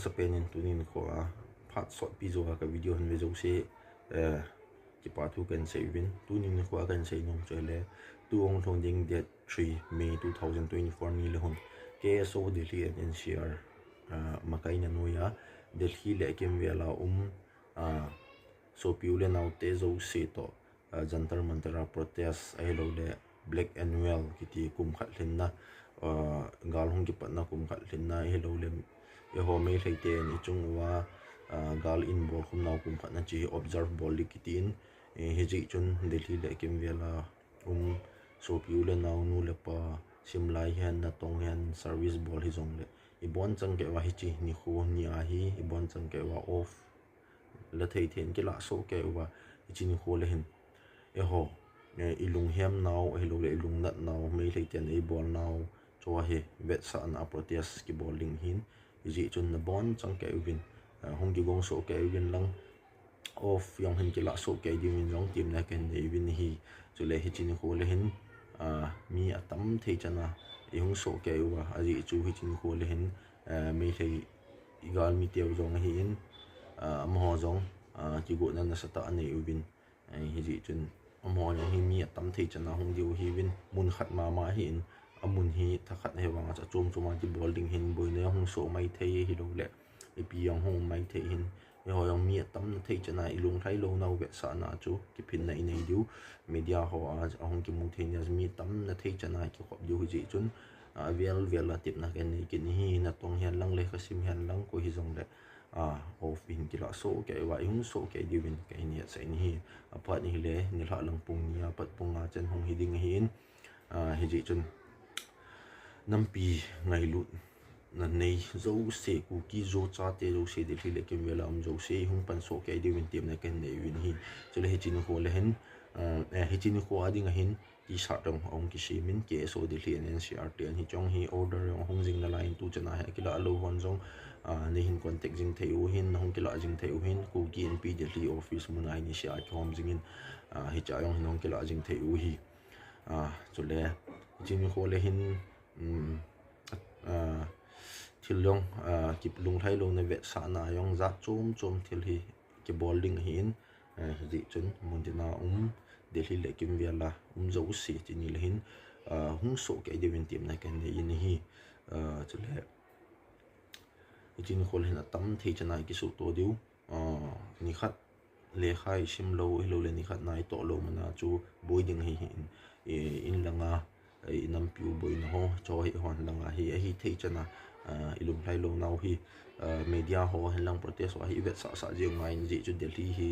sa penin tunin ko phat sot pi zo ka video han ve zo se ki pa tu kan se uvin tunin ko kan se nom chele tu ong thong ding date 3 May 2024 ni le hon KSO Delhi NCR makai na noya Delhi le kem vela so piule nau te zo se to Jantar Mantar protest ai lo le black annual kiti kum khat len na gal hong ki pat na kum khat len na ai lo le e ho meilhei te ni chung wa gal in bo khum nau kum khat na chi observe bol likitin he ji chun Delhi le kem vela so piule nau nu le pa simlai hian na tong hian service bol hi zong le i bon chang ke wa hi chi ni khu ni a hi i bon chang ke wa off la thei then ke la so ke wa hi chi ni khu le hin e ho i lung hiam nau e lo le lung nat nau mei lei ten e bol nau cho he vet sa na protest ki bowling hin i ji chun na bon chang ke uvin hong ki gong so ke uvin lang off yong hin ki la so ke di min jong tim na ken nei win hi chu le hi chi ni khu le hin mi atam thei chana i hung so ke wa aji chu hi chin ko le hin me thei igal mi teu zong hi in mo zong ki go na sa ta nei uvin hi ji chun mo no hi mi atam thei chana hung diu hi win mun khat ma hi in amun hi tha khat he wanga cha chom choma ki bowling hin boi ne hung so mai thei hi lo le e pi yang hung mai thei hin e ho yang mi atam thei chana i lung thai lo nau ve sa na chu ki phin nei nei diu media ho ahong ki mu thei ne mi tam na thei chana ki khop diu ji chun vel la tip na ken ni kin hi na tong hian lang le khasim hian lang ko hi zong le of in ki la so ke wa hung so ke diwin ke ni sa ni hi apa ni le ni la lang pung ni pat pung a chen hong hi ding hi in hi ji chun nampi ngai lut na nei zo se ku ki zo cha te zo se de le kem vela zo se hung pan so ke diwin tim na ken nei win hi chule hi chin ho le hen hi chin ho ading a hin ki sa tong ong ki simin ke so de le NCR ten hi chong hi order yong hong jing na line tu chana ha ki la lo hon jong ne hin contact jing theu hin hong ki la jing theu hin ku ki NP de le office mun ai ni sia ki hom jing in hi cha yong hong ki la jing theu hi chule chin ho le hin thil yong kip lung thai lo na ve sa na yong za chom thil hi ki bowling hi in ji chun mun dina Delhi le kim vela zo si ti ni le hin hung so ke devin tim na ken ni hi chule jin khol hin tam thei chana ki su to diu ni khat le khai sim lo le ni khat nai to lo mana chu boi ding hi in langa nam piu boi na ho cho hi hon langa hi thei chana ilum lai lo nau hi media ho hen lang protest wa hi vet sa je ngai ji chu Delhi hi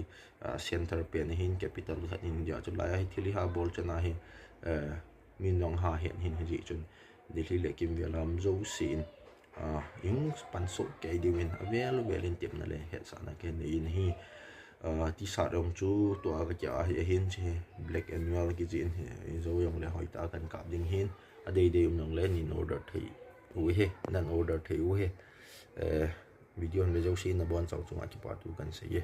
center pen hin capital khat India chu lai hi thili ha bol chana hi min nong ha hen hin ji chun Delhi le kim velam zo sin yung pan so ke diwin avel in tip na le het sa na ken in hi ti sa rom chu to a kya hi hin che black annual ki jin zo yong le hoi ta kan kap ding hin a dei nong le in order thei u he nan order thei u he video ve zo sin na bon chau chunga ki pa tu kan se ye